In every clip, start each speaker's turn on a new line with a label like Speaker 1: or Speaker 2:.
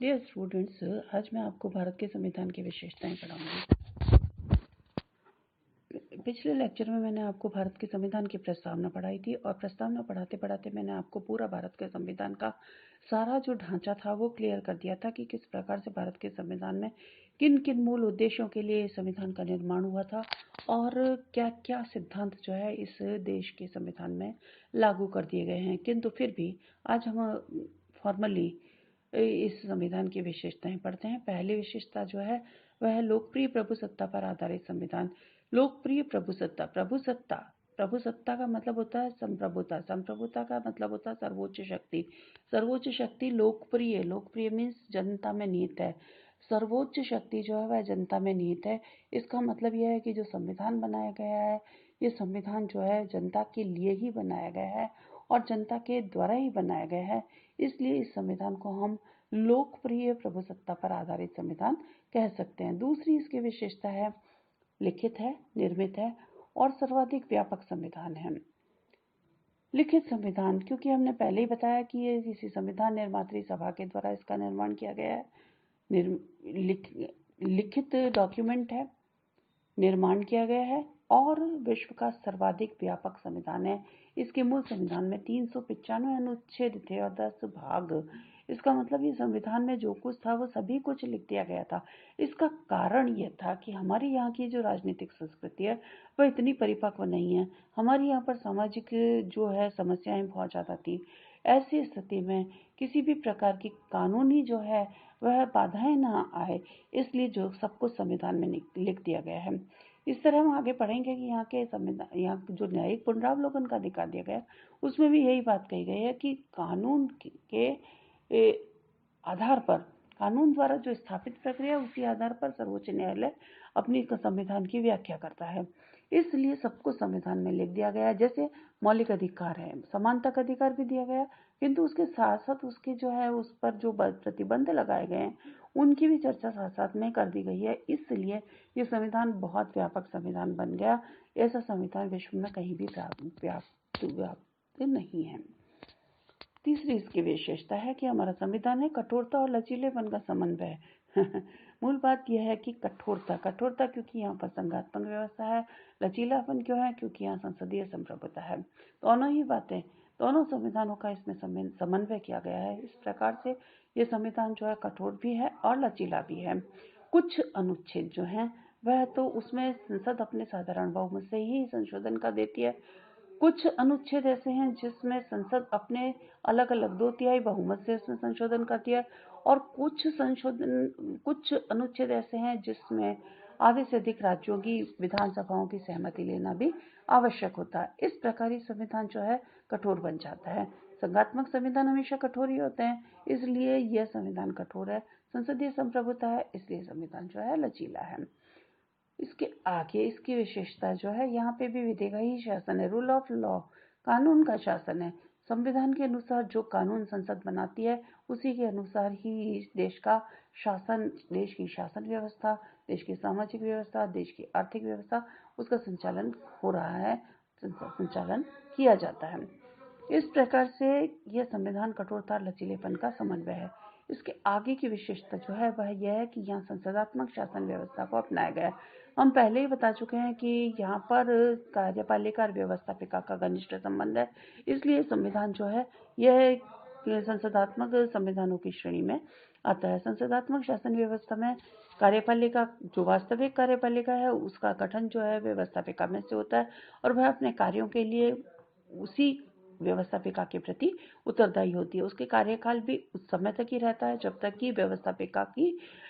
Speaker 1: Dear students, आज मैं आपको भारत के संविधान की विशेषताएं पढ़ाऊंगी। पिछले लेक्चर में मैंने आपको भारत के संविधान की प्रस्तावना पढ़ाई थी और प्रस्तावना पढ़ाते पढ़ाते मैंने आपको पूरा भारत के संविधान का सारा जो ढांचा था वो क्लियर कर दिया था कि किस प्रकार से भारत के संविधान में किन किन मूल उद्देश्यों के लिए संविधान का निर्माण हुआ था और क्या क्या सिद्धांत जो है इस देश के संविधान में लागू कर दिए गए हैं। किंतु फिर भी आज हम फॉर्मली इस संविधान की विशेषताएं पढ़ते हैं। पहली विशेषता जो है वह है लोकप्रिय प्रभुसत्ता पर आधारित संविधान। लोकप्रिय प्रभुसत्ता, प्रभुसत्ता का मतलब होता है संप्रभुता, संप्रभुता का मतलब होता है सर्वोच्च शक्ति। सर्वोच्च शक्ति लोकप्रिय, लोकप्रिय मीन्स जनता में निहित है। सर्वोच्च शक्ति जो है वह जनता में निहित है। इसका मतलब यह है कि जो संविधान बनाया गया है, ये संविधान जो है जनता के लिए ही बनाया गया है और जनता के द्वारा ही बनाया गया है। इसलिए इस संविधान को हम लोकप्रिय प्रभुसत्ता पर आधारित संविधान कह सकते हैं। दूसरी इसकी विशेषता है लिखित है, निर्मित है और सर्वाधिक व्यापक संविधान है। लिखित संविधान, क्योंकि हमने पहले ही बताया कि ये किसी संविधान निर्मात्री सभा के द्वारा इसका निर्माण किया गया है। लिखित डॉक्यूमेंट है, निर्माण किया गया है और विश्व का सर्वाधिक व्यापक संविधान है। इसके मूल संविधान में 395 अनुच्छेद थे और 10 भाग। इसका मतलब ये संविधान में जो कुछ था वो सभी कुछ लिख दिया गया था। इसका कारण ये था कि हमारे यहाँ की जो राजनीतिक संस्कृति है वह इतनी परिपक्व नहीं है। हमारे यहाँ पर सामाजिक जो है समस्याएं बहुत ज़्यादा थी। ऐसी स्थिति में किसी भी प्रकार की कानूनी जो है वह बाधाएं ना आए, इसलिए जो सब कुछ संविधान में लिख दिया गया है। इस तरह हम आगे पढ़ेंगे कि यहाँ के संविधान, यहाँ जो न्यायिक पुनरावलोकन का अधिकार दिया गया उसमें भी यही बात कही गई है कि कानून के आधार पर, कानून द्वारा जो स्थापित प्रक्रिया उसी आधार पर सर्वोच्च न्यायालय अपनी संविधान की व्याख्या करता है। इसलिए सबको संविधान में लिख दिया गया। जैसे मौलिक अधिकार है, समानता का अधिकार भी दिया गया, किंतु उसके साथ साथ उसके जो है उस पर जो प्रतिबंध लगाए गए हैं उनकी भी चर्चा साथ साथ में कर दी गई है। इसलिए ये संविधान बहुत व्यापक संविधान बन गया। ऐसा संविधान विश्व में कहीं भी व्याप्त नहीं है। तीसरी इसकी विशेषता है कि हमारा संविधान है कठोरता और लचीलेपन का समन्वय। मूल बात यह है कि कठोरता क्योंकि यहाँ पर संघात्मक व्यवस्था है। लचीलापन क्यों है? क्योंकि यहाँ संसदीय संप्रभुता है। दोनों ही बातें, दोनों संविधानों का इसमें समन्वय किया गया है। इस प्रकार से ये संविधान जो है कठोर भी है और लचीला भी है। कुछ अनुच्छेद जो हैं वह तो उसमें संसद अपने साधारण बहुमत से ही संशोधन कर देती है। कुछ अनुच्छेद ऐसे हैं जिसमें संसद अपने अलग अलग 2/3 बहुमत से उसमें संशोधन करती है और कुछ अनुच्छेद ऐसे हैं जिसमें आधे से अधिक राज्यों की विधानसभाओं की सहमति लेना भी आवश्यक होता है। इस प्रकार ही संविधान जो है कठोर बन जाता है। संघात्मक संविधान हमेशा कठोर ही होते हैं, इसलिए यह संविधान कठोर है। संसदीय संप्रभुता है, इसलिए संविधान जो है लचीला है। इसके आगे इसकी विशेषता जो है, यहाँ पे भी विधिगत शासन है, रूल ऑफ लॉ, कानून का शासन है। संविधान के अनुसार जो कानून संसद बनाती है उसी के अनुसार ही देश का शासन, देश की शासन व्यवस्था, देश की सामाजिक व्यवस्था, देश की आर्थिक व्यवस्था, उसका संचालन हो रहा है, संचालन किया जाता है। इस प्रकार से यह संविधान कठोरता और लचीलेपन का समन्वय है। इसके आगे की विशेषता जो है वह यह है कि यहाँ संसदात्मक शासन व्यवस्था को अपनाया गया है। हम पहले ही बता चुके हैं कि यहाँ पर कार्यपालिका और व्यवस्थापिका का घनिष्ठ संबंध है, इसलिए संविधान जो है यह संसदात्मक संविधानों की श्रेणी में आता है। संसदात्मक शासन व्यवस्था में कार्यपालिका, जो वास्तविक कार्यपालिका है, उसका गठन जो है व्यवस्थापिका में से होता है और वह अपने कार्यों के लिए उसी व्यवस्थापिका के प्रति उत्तरदायी होती है। उसके कार्यकाल भी उस समय तक ही रहता है जब तक कि व्यवस्थापिका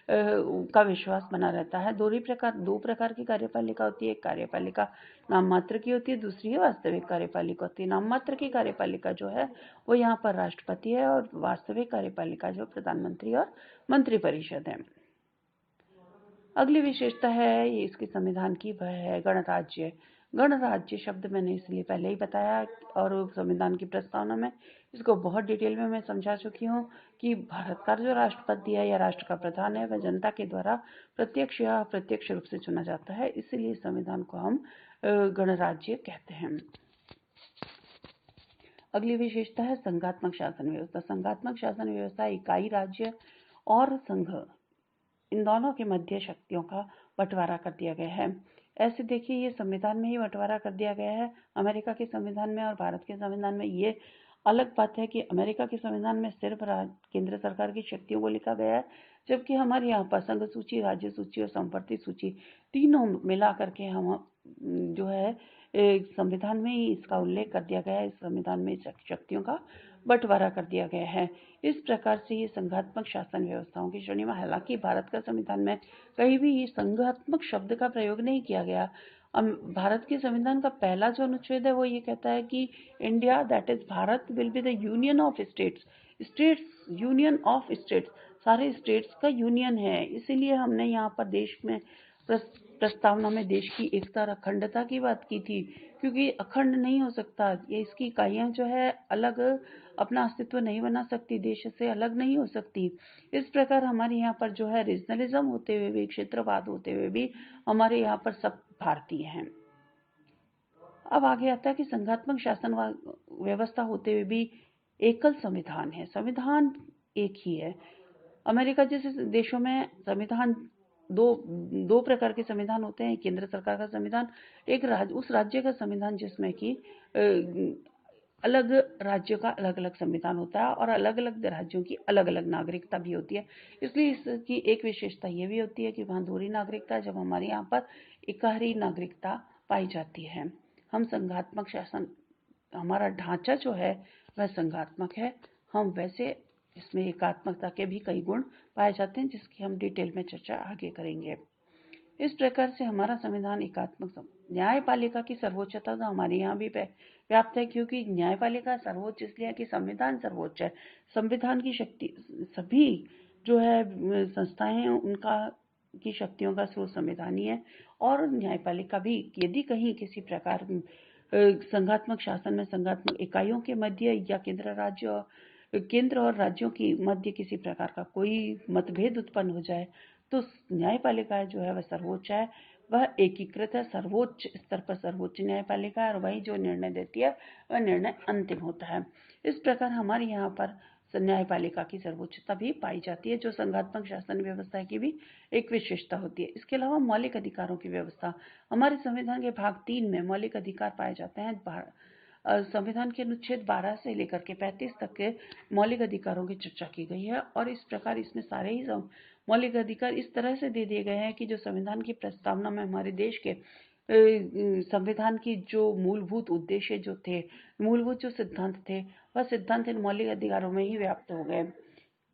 Speaker 1: का विश्वास बना रहता है। दो प्रकार की कार्यपालिका होती है। एक कार्यपालिका नाम मात्र की होती है, दूसरी है वास्तविक कार्यपालिका होती है। नाम मात्र की कार्यपालिका जो है वो यहाँ पर राष्ट्रपति है और वास्तविक कार्यपालिका जो प्रधानमंत्री और मंत्रिपरिषद है। अगली विशेषता है इसके संविधान की, वह है गणराज्य। गणराज्य शब्द मैंने इसलिए पहले ही बताया और संविधान की प्रस्तावना में इसको बहुत डिटेल में मैं समझा चुकी हूँ कि भारत का जो राष्ट्रपति है या राष्ट्र का प्रधान है वह जनता के द्वारा प्रत्यक्ष या अप्रत्यक्ष रूप से चुना जाता है, इसलिए संविधान को हम गणराज्य कहते हैं। अगली विशेषता है संघात्मक शासन व्यवस्था। संघात्मक शासन व्यवस्था इकाई राज्य और संघ, इन दोनों के मध्य शक्तियों का बंटवारा कर दिया गया है। ऐसे देखिए, ये संविधान में ही बंटवारा कर दिया गया है, अमेरिका के संविधान में और भारत के संविधान में। ये अलग बात है कि अमेरिका के संविधान में सिर्फ केंद्र सरकार की शक्तियों को लिखा गया है, जबकि हमारे यहाँ पर संघ सूची, राज्य सूची और संपत्ति सूची तीनों मिला करके हम जो है संविधान में ही इसका उल्लेख कर दिया गया है। इस संविधान में शक्तियों का बंटवारा कर दिया गया है। इस प्रकार से ये संघात्मक शासन व्यवस्थाओं की श्रेणी में, हालांकि भारत का संविधान में कहीं भी संघात्मक शब्द का प्रयोग नहीं किया गया। भारत के संविधान का पहला जो अनुच्छेद है वो ये कहता है कि India, that is Bharat, will be the union of states. States, union of states, सारे स्टेट्स का यूनियन है। इसीलिए हमने यहाँ पर देश में प्रस्तावना में देश की एकता और अखंडता की बात की थी, क्योंकि अखंड नहीं हो सकता, ये इसकी इकाइयाँ जो है अलग अपना अस्तित्व नहीं बना सकती, देश से अलग नहीं हो सकती। इस प्रकार हमारे यहाँ पर जो है रीजनलिज्म होते हुए भी, क्षेत्रवाद होते हुए भी हमारे यहाँ पर सब भारतीय हैं। अब आगे आता है कि संघात्मक शासन व्यवस्था होते हुए भी एकल संविधान है। संविधान एक ही है। अमेरिका जैसे देशों में संविधान दो प्रकार के संविधान होते हैं। केंद्र सरकार का संविधान, एक उस राज्य का संविधान जिसमें कि अलग राज्यों का अलग अलग संविधान होता है और अलग अलग राज्यों की अलग अलग नागरिकता भी होती है। इसलिए इसकी एक विशेषता ये भी होती है कि वहाँ दोहरी नागरिकता, जब हमारे यहाँ पर इकहरी नागरिकता पाई जाती है। हम संघात्मक शासन, हमारा ढांचा जो है वह संघात्मक है। हम वैसे इसमें एकात्मकता के भी कई गुण पाए जाते हैं, जिसकी हम डिटेल में चर्चा आगे करेंगे। इस प्रकार से हमारा संविधान एकात्मक। न्यायपालिका की सर्वोच्चता तो हमारे यहाँ भी व्याप्त है, क्योंकि न्यायपालिका सर्वोच्च इसलिए है कि संविधान सर्वोच्च है। संविधान की शक्ति, सभी जो है संस्थाएं हैं उनका की शक्तियों का स्रोत संविधान ही है। और न्यायपालिका भी, यदि कहीं किसी प्रकार संघात्मक शासन में संघात्मक इकाइयों के मध्य या केंद्र और राज्यों की मध्य किसी प्रकार का कोई मतभेद उत्पन्न हो जाए, तो न्यायपालिका जो है वह सर्वोच्च है, वह एकीकृत है, सर्वोच्च स्तर पर सर्वोच्च न्यायपालिका है, और वही जो निर्णय देती है वह निर्णय अंतिम होता है। इस प्रकार हमारे यहाँ पर न्यायपालिका की सर्वोच्चता भी पाई जाती है, जो संघात्मक शासन व्यवस्था की भी एक विशेषता होती है। इसके अलावा मौलिक अधिकारों की व्यवस्था, हमारे संविधान के भाग 3 में मौलिक अधिकार पाए जाते हैं। संविधान के अनुच्छेद 12 से लेकर के 35 तक के मौलिक अधिकारों की चर्चा की गई है, और इस प्रकार इसमें सारे ही मौलिक अधिकार इस तरह से दे दिए गए हैं कि जो संविधान की प्रस्तावना में हमारे देश के संविधान की जो मूलभूत उद्देश्य जो थे, मूलभूत जो सिद्धांत थे, वह सिद्धांत इन मौलिक अधिकारों में ही व्याप्त हो गए।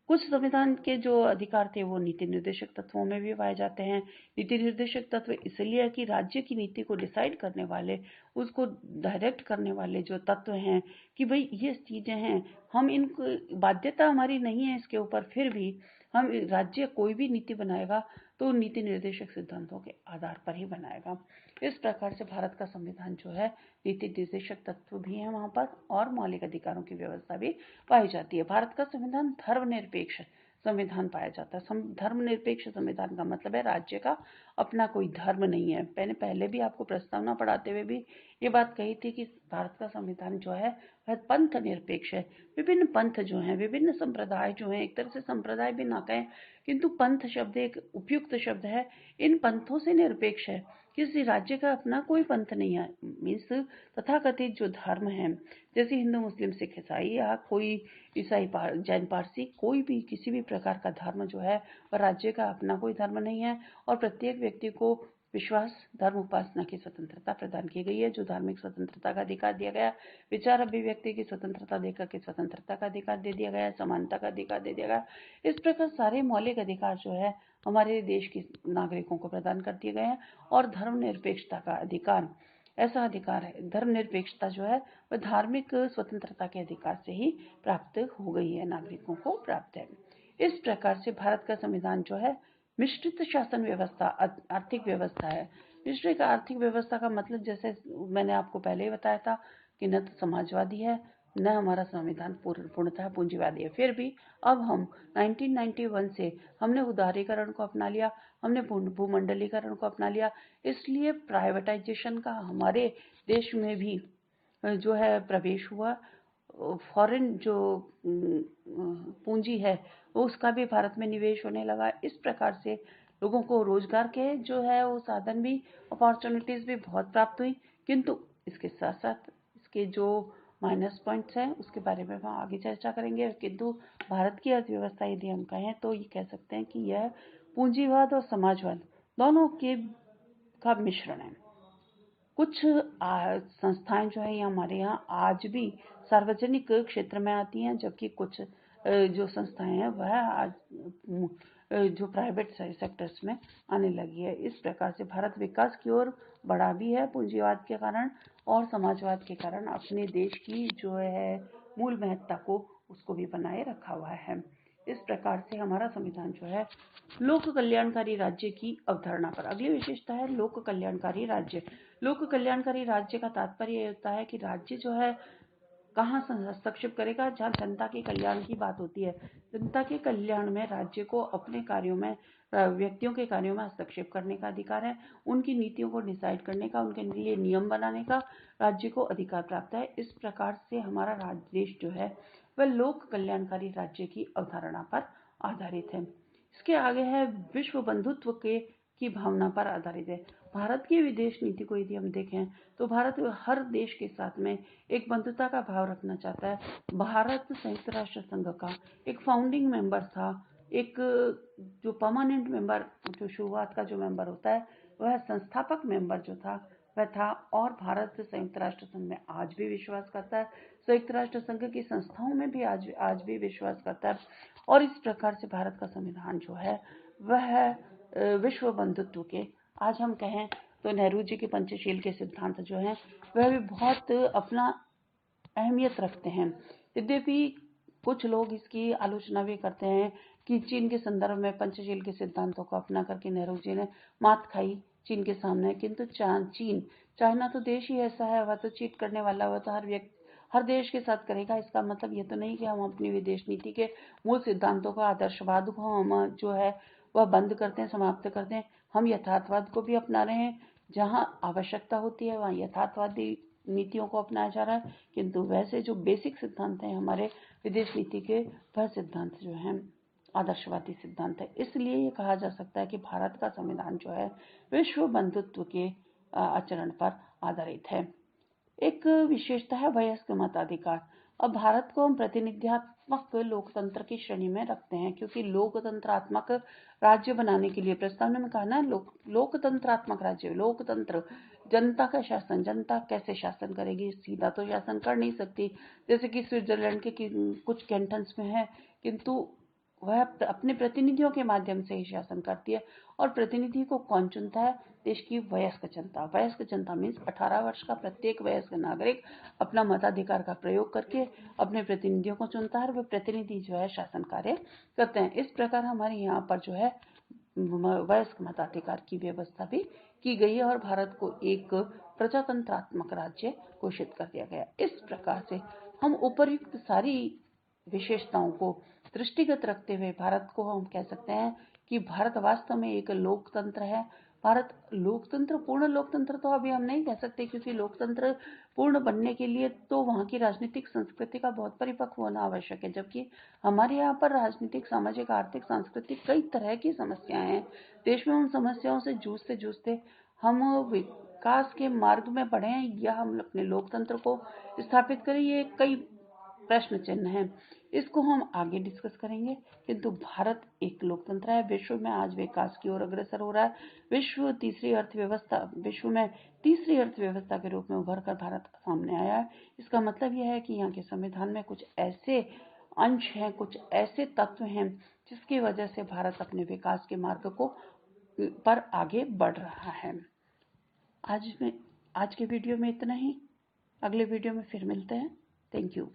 Speaker 1: कुछ संविधान के जो अधिकार थे वो नीति निर्देशक तत्वों में भी पाए जाते हैं। नीति निर्देशक तत्व इसलिए है कि राज्य की नीति को डिसाइड करने वाले, उसको डायरेक्ट करने वाले जो तत्व हैं कि भाई ये चीजें हैं, हम इनको, बाध्यता हमारी नहीं है इसके ऊपर, फिर भी हम राज्य कोई भी नीति बनाएगा तो नीति निर्देशक सिद्धांतों के आधार पर ही बनाएगा। इस प्रकार से भारत का संविधान जो है, नीति निर्देशक तत्व भी है वहाँ पर, और मौलिक अधिकारों की व्यवस्था भी पाई जाती है। भारत का संविधान धर्मनिरपेक्ष संविधान पाया जाता है। धर्मनिरपेक्ष संविधान का मतलब है राज्य का अपना कोई धर्म नहीं है। मैंने पहले भी आपको प्रस्तावना पढ़ाते हुए भी ये बात कही थी कि भारत का संविधान जो है वह पंथ निरपेक्ष है। विभिन्न पंथ जो हैं, विभिन्न संप्रदाय जो हैं, एक तरह से संप्रदाय भी ना कहें, किंतु पंथ शब्द एक उपयुक्त शब्द है, इन पंथों से निरपेक्ष है। किसी राज्य का अपना कोई पंथ नहीं है। मीन्स तथाकथित जो धर्म है, जैसे हिंदू, मुस्लिम, सिख, ईसाई, या कोई ईसाई, जैन, पारसी, कोई भी किसी भी प्रकार का धर्म जो है वह राज्य का अपना कोई धर्म नहीं है, और प्रत्येक व्यक्ति को विश्वास, धर्म उपासना की स्वतंत्रता प्रदान की गई है, जो धार्मिक स्वतंत्रता का अधिकार दिया गया, विचार अभिव्यक्ति की स्वतंत्रता देकर के स्वतंत्रता का अधिकार दे दिया गया, समानता का अधिकार दे दिया गया। इस प्रकार सारे मौलिक अधिकार जो है हमारे देश के नागरिकों को प्रदान कर दिए गए हैं। और धर्मनिरपेक्षता का अधिकार ऐसा अधिकार है, धर्मनिरपेक्षता जो है वह धार्मिक स्वतंत्रता के अधिकार से ही प्राप्त हो गई है, नागरिकों को प्राप्त है। इस प्रकार से भारत का संविधान जो है मिश्रित शासन व्यवस्था, आर्थिक व्यवस्था है। मिश्रित आर्थिक व्यवस्था का मतलब, जैसे मैंने आपको पहले ही बताया था कि न तो समाजवादी है, न हमारा संविधान पूर्णतः पूंजीवादी है। फिर भी अब हम 1991 से हमने उदारीकरण को अपना लिया, हमने भूमंडलीकरण को अपना लिया, इसलिए प्राइवेटाइजेशन का हमारे देश में भी जो है प्रवेश हुआ। फॉरेन जो पूंजी है उसका भी भारत में निवेश होने लगा। इस प्रकार से लोगों को रोजगार के जो है वो साधन भी, अपॉर्चुनिटीज भी बहुत प्राप्त हुई। किंतु इसके साथ साथ इसके जो माइनस पॉइंट्स हैं उसके बारे में हम आगे चर्चा करेंगे। किंतु भारत की अर्थव्यवस्था यदि हम कहें तो ये कह सकते हैं कि यह पूंजीवाद और समाजवाद दोनों के का मिश्रण है। कुछ संस्थाएं जो है हमारे यहाँ आज भी सार्वजनिक क्षेत्र में आती हैं, जबकि कुछ जो संस्थाएं हैं वह आज जो प्राइवेट सेक्टर्स में आने लगी है। इस प्रकार से भारत विकास की ओर बढ़ा भी है पूंजीवाद के कारण और समाजवाद के कारण अपने देश की जो है मूल महत्ता को उसको भी बनाए रखा हुआ है। इस प्रकार से हमारा संविधान जो है लोक कल्याणकारी राज्य की अवधारणा पर। अगली विशेषता है लोक कल्याणकारी राज्य। लोक कल्याणकारी राज्य का तात्पर्य यह होता है कि राज्य जो है कहाँ हस्तक्षेप करेगा, जहाँ जनता के कल्याण की बात होती है। जनता के कल्याण में राज्य को अपने कार्यों में, व्यक्तियों के कार्यों में हस्तक्षेप करने का अधिकार है। उनकी नीतियों को डिसाइड करने का, उनके लिए नियम बनाने का राज्य को अधिकार प्राप्त है। इस प्रकार से हमारा देश जो है वह लोक कल्याणकारी राज्य की अवधारणा पर आधारित है। इसके आगे है विश्व बंधुत्व की भावना पर आधारित है। भारत की विदेश नीति को यदि हम देखें तो भारत हर देश के साथ में एक बंधुता का भाव रखना चाहता है। भारत संयुक्त राष्ट्र संघ का एक फाउंडिंग मेंबर था। एक जो परमानेंट मेंबर, जो शुरुआत का जो मेंबर होता है वह संस्थापक मेंबर जो था वह था। और भारत संयुक्त राष्ट्र संघ में आज भी विश्वास करता है, संयुक्त राष्ट्र संघ की संस्थाओं में भी आज भी विश्वास करता है। और इस प्रकार से भारत का संविधान जो है वह विश्व बंधुत्व के, आज हम कहें तो नेहरू जी के पंचशील के सिद्धांत जो हैं वह भी बहुत अपना अहमियत रखते हैं। यद्यपि कुछ लोग इसकी आलोचना भी करते हैं कि चीन के संदर्भ में पंचशील के सिद्धांतों को अपना करके नेहरू जी ने मात खाई चीन के सामने। किंतु चाइना तो देश ही ऐसा है, वह तो चीट करने वाला, वह तो हर देश के साथ करेगा। इसका मतलब ये तो नहीं कि हम अपनी विदेश नीति के मूल सिद्धांतों का, आदर्शवाद को हम जो है वह बंद करते हैं, समाप्त करते हैं। हम यथार्थवाद को भी अपना रहे हैं, जहाँ आवश्यकता होती है वहाँ यथार्थवादी नीतियों को अपनाया जा रहा है। किंतु वैसे जो बेसिक सिद्धांत हैं हमारे विदेश नीति के, वह सिद्धांत जो हैं आदर्शवादी सिद्धांत है। इसलिए ये कहा जा सकता है कि भारत का संविधान जो है विश्व बंधुत्व के आचरण पर आधारित है। एक विशेषता है वयस्क मताधिकार। अब भारत को हम प्रतिनिधित्वात्मक लोकतंत्र की श्रेणी में रखते हैं, क्योंकि लोकतंत्रात्मक राज्य बनाने के लिए प्रस्तावना में कहा ना, लोकतंत्रात्मक राज्य, लोकतंत्र, जनता का शासन। जनता कैसे शासन करेगी? सीधा तो शासन कर नहीं सकती, जैसे कि स्विट्जरलैंड के कुछ कैंटन्स में है, किंतु वह अपने प्रतिनिधियों के माध्यम से ही शासन करती है। और प्रतिनिधि को कौन चुनता है? देश की वयस्क जनता। वयस्क जनता मीन्स 18 वर्ष का प्रत्येक वयस्क नागरिक अपना मताधिकार का प्रयोग करके अपने प्रतिनिधियों को चुनता है और वे प्रतिनिधि जो है शासन कार्य करते हैं। इस प्रकार हमारे यहाँ पर जो है वयस्क मताधिकार की व्यवस्था भी की गई है और भारत को एक प्रजातंत्रात्मक राज्य घोषित कर दिया गया। इस प्रकार से हम उपर्युक्त सारी विशेषताओं को दृष्टिगत रखते हुए भारत को हम कह सकते हैं कि भारत वास्तव में एक लोकतंत्र है। भारत लोकतंत्र, पूर्ण लोकतंत्र तो अभी हम नहीं कह सकते, क्योंकि लोकतंत्र पूर्ण बनने के लिए तो वहाँ की राजनीतिक संस्कृति का बहुत परिपक्व होना आवश्यक है, जबकि हमारे यहाँ पर राजनीतिक, सामाजिक, आर्थिक, सांस्कृतिक कई तरह की समस्याएं हैं। देश में उन समस्याओं से जूझते जूझते हम विकास के मार्ग में बढ़े या हम अपने लोकतंत्र को स्थापित करें, ये कई प्रश्न चिन्ह है। इसको हम आगे डिस्कस करेंगे। किंतु भारत एक लोकतंत्र है, विश्व में आज विकास की ओर अग्रसर हो रहा है। विश्व में तीसरी अर्थव्यवस्था के रूप में उभर कर भारत सामने आया है। इसका मतलब यह है कि यहाँ के संविधान में कुछ ऐसे अंश हैं, कुछ ऐसे तत्व हैं जिसकी वजह से भारत अपने विकास के मार्ग को पर आगे बढ़ रहा है। आज के वीडियो में इतना ही। अगले वीडियो में फिर मिलते हैं। Thank you.